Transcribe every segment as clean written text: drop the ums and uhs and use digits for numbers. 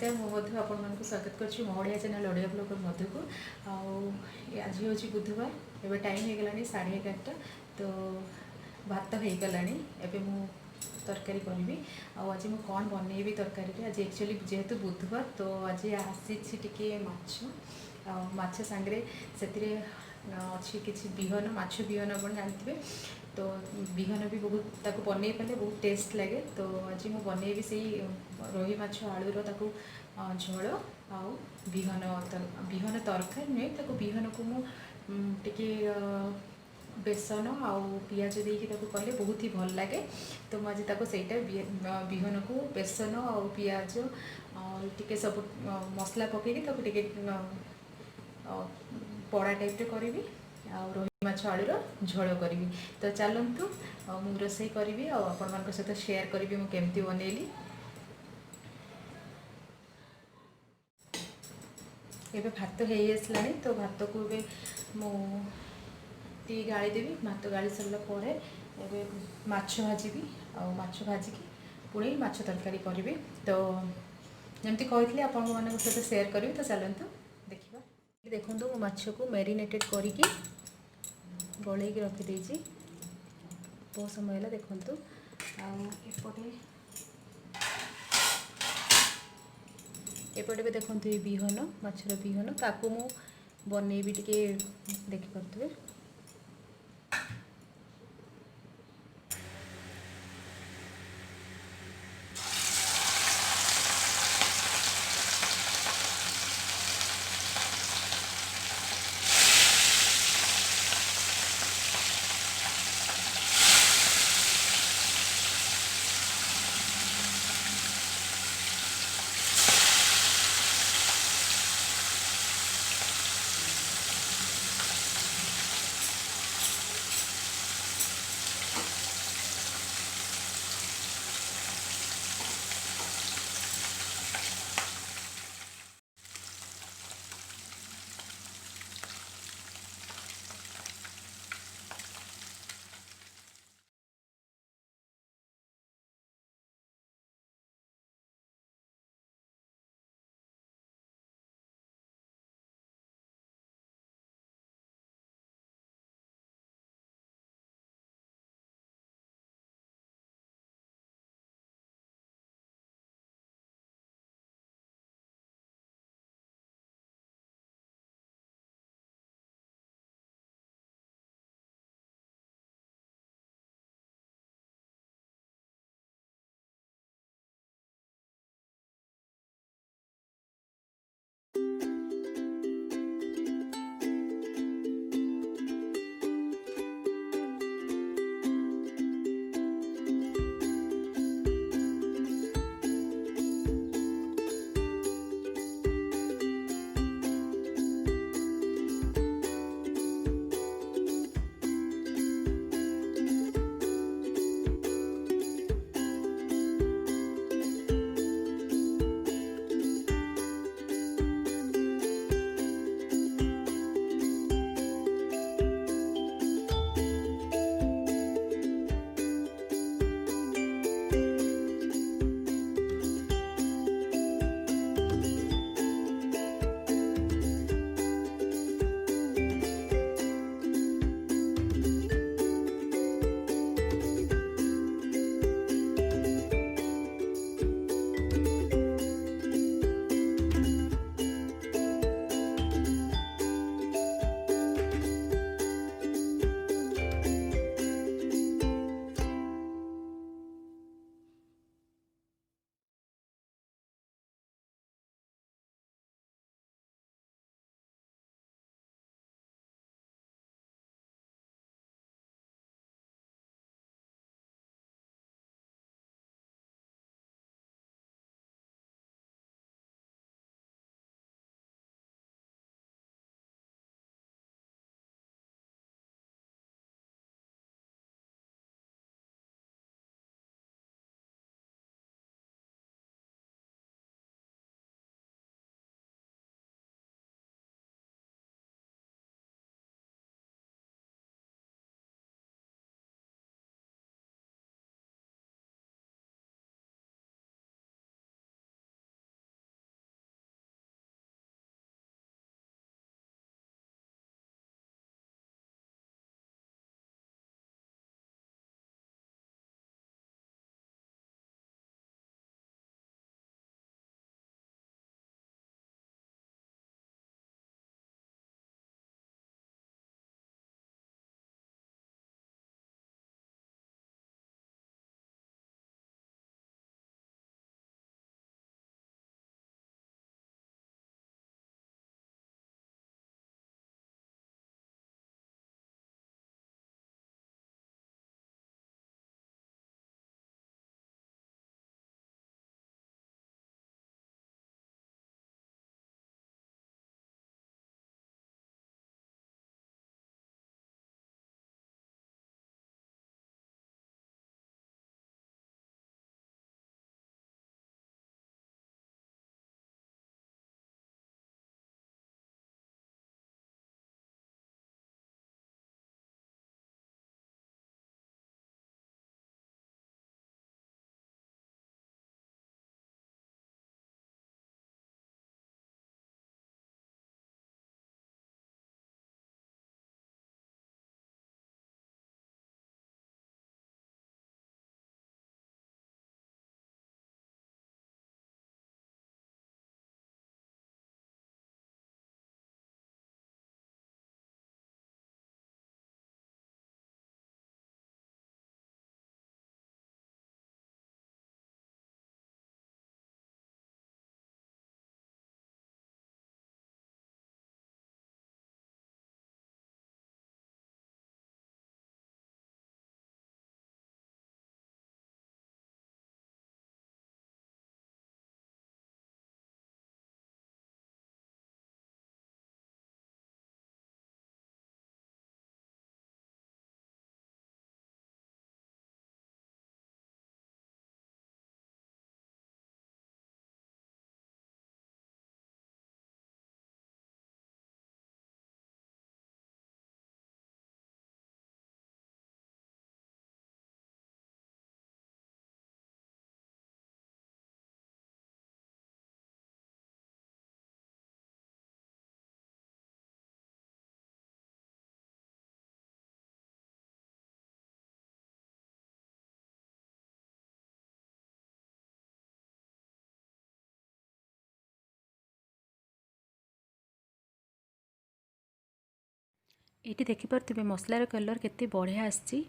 नमस्कार मु मधु आपण मानक स्वागत करुच्ची मो ओडिया चैनल ओडिया ब्लॉगर मधु को आज हूँ बुधवार एवं टाइम हो गलानी 11:30 तो भात हो गलानी एवं मु तरकारी करी आज मुझे कौन बनइबी तरकारी आज एक्चुअली जेहेतु बुधवार तो आज आसी टिके माछ सांगे से अच्छी किसी बिहन माछ बिहन आप जानते तो बिहन भी बहुत ताको बनई पाले बहुत टेस्ट लगे तो आज मुझे बनइबी से रोही माछ आलूर ताको झोल आउ बिहन बिहन तरकारी नुहे ताको बिहन को मुझे बेसन आउ पियाज देकी कले बहुत ही भल लगे तो मुझे सेटा बिहन को बेसन आउ पियाज टिके सब मसला पकईकी पड़ा टाइप करी रोही माछ आलूर झोल करी तो चलतु मु रोसई करी आपण मान सहित शेयर करी मुझे केमती बनइली एबे भात हो आसला तो भात को मुझे गाड़ी देवी भात गाड़ी सारा पर एबे माछ भाजी माछ भाजिकी पुणी माछ तरकारी करी तो जमती कही आपण मान सहित शेयर करी तो चलतु देखा देखो मो माछ को मैरिनेटेड करके गलई रखीदे बहुत समय है देखु एपटे भी देखो ये बिहन माछर बिहन ताकू मु बनइबी टिके देखिपे ये देखिपे मसलार कलर केते बढ़िया आसी।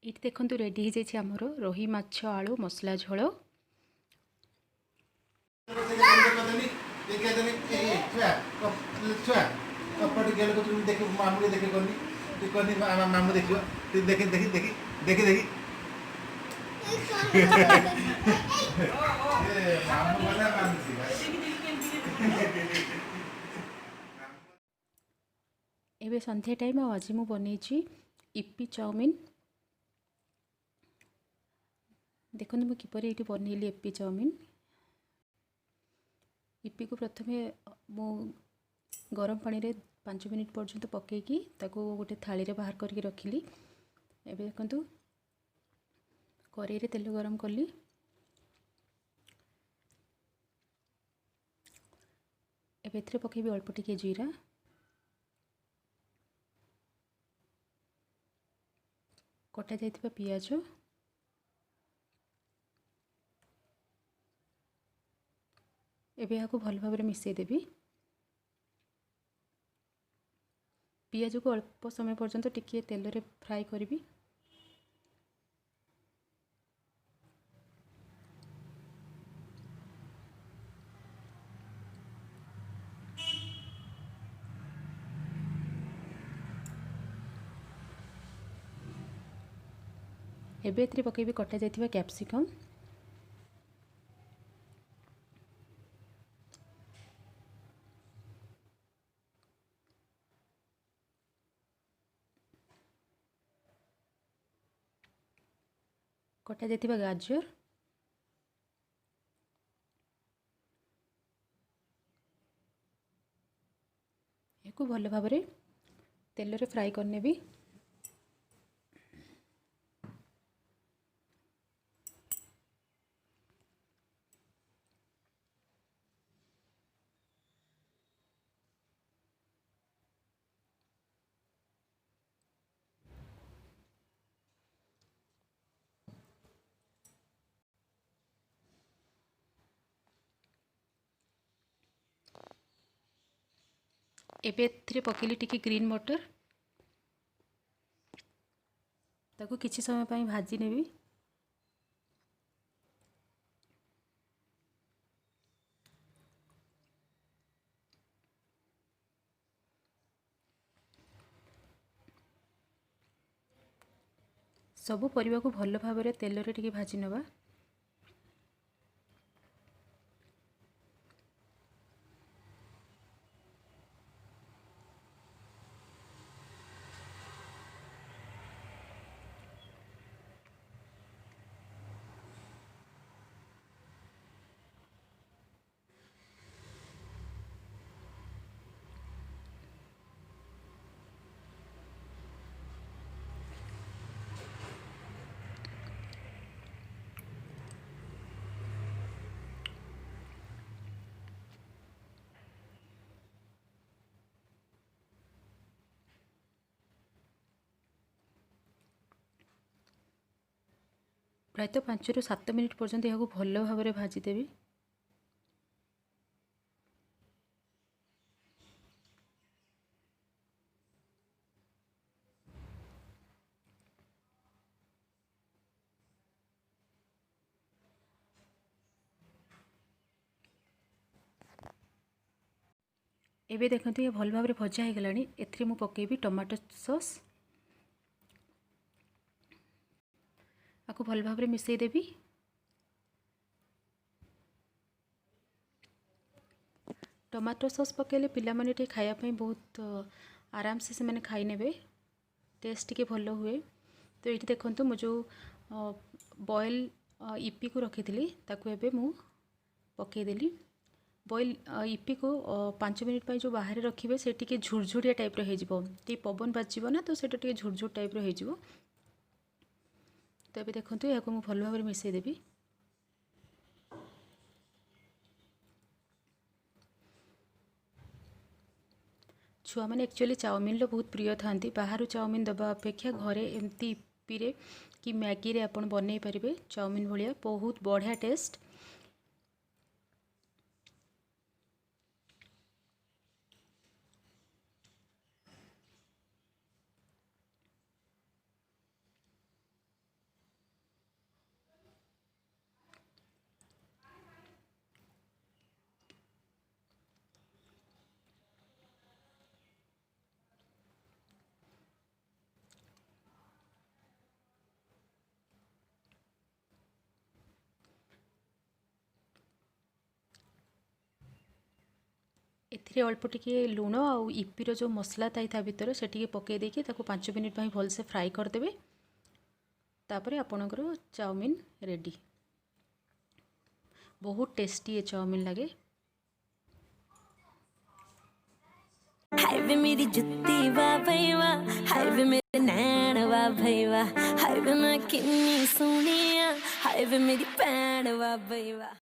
ये देखो रेडी हो जाए आमर रोही माछ आलू मसला झोल। एबे संध्या टाइम आज मु बनई इप्पी चाउमिन। देखो मुझे किपर ये बनैली इप्पी चाउमिन। इप्पी को प्रथम मु गरम पानी रे 5 मिनिट पर्यंत पकईकी गोटे थाली रे बाहर करके रखिली। एबे देखो कड़ाई रे तेल गरम कली। एबे एथरे पकेबी अल्प टिके जीरा, कटा जाइथिबा पियाज, एबे याको भल भाव मिसई देबी। पियाज को अल्प समय पर्यंत टिके तेल रे फ्राई करी। एबे एथरे पकेबी कटा जाइथिबा कैप्सिकम, कटा जाइथिबा गाजर, याको भल भाव तेल रे फ्राई करने भी। एबे एथरे पकेली टिके ग्रीन मटर, ताको किछि समय पई भाजी नेबी। सबु परिवा को भल भाव तेल रे टिके भाजी नबा। प्रायतः 5 ରୁ 7 मिनिट पर्यंत यहाँ भल भाव भाजीदेवी। एबे देखते ये भल भाव भजा हो गला। एथरे मु पकेबी टमाटो सॉस। आपको भल भाव में मिसईदेवी। टमाटो सॉस पकेले पिलामाने टे खायापाई बहुत आराम से मैंने खाई नेबे, टेस्ट टी भल हुए। तो ये देखो मु जो बॉयल इपी को रखी थी ताकू एबे मु पकईदेली। बॉयल इपी को 5 मिनिट जो बाहर रखिए से टी झुरझुरिया टाइप हो पवन बाजब ना, तो सेटा झुरझुर टाइप हो। तो ये देखो यह मुझे भल भाव में मिसईदेवी। छुआ मैंने एक्चुअली चाउमिन बहुत प्रिय था, बाहर चाउमिन दबा अपेक्षा घरे एमती इपी रे कि मैगी रे आपण बनै पारिबे चाउमिन भलिया बहुत बढ़िया टेस्ट। एथिरे अल्प टिके लुण आउ इपीर जो मसला थाई था भितर से पकई देकी 5 मिनिट भलसे फ्राए करदेवे। तापरे आपणकर चाउमिन रेडी। बहुत टेस्टी ये चाउमिन लगे। हाय वे मेरी जुत्ती वाह भाई वाह, हाय वे मेरे नैन वाह भाई वाह, हाय वे मैं किन्नी सोहनी हाय वे मेरी भैन वाह भाई वाह।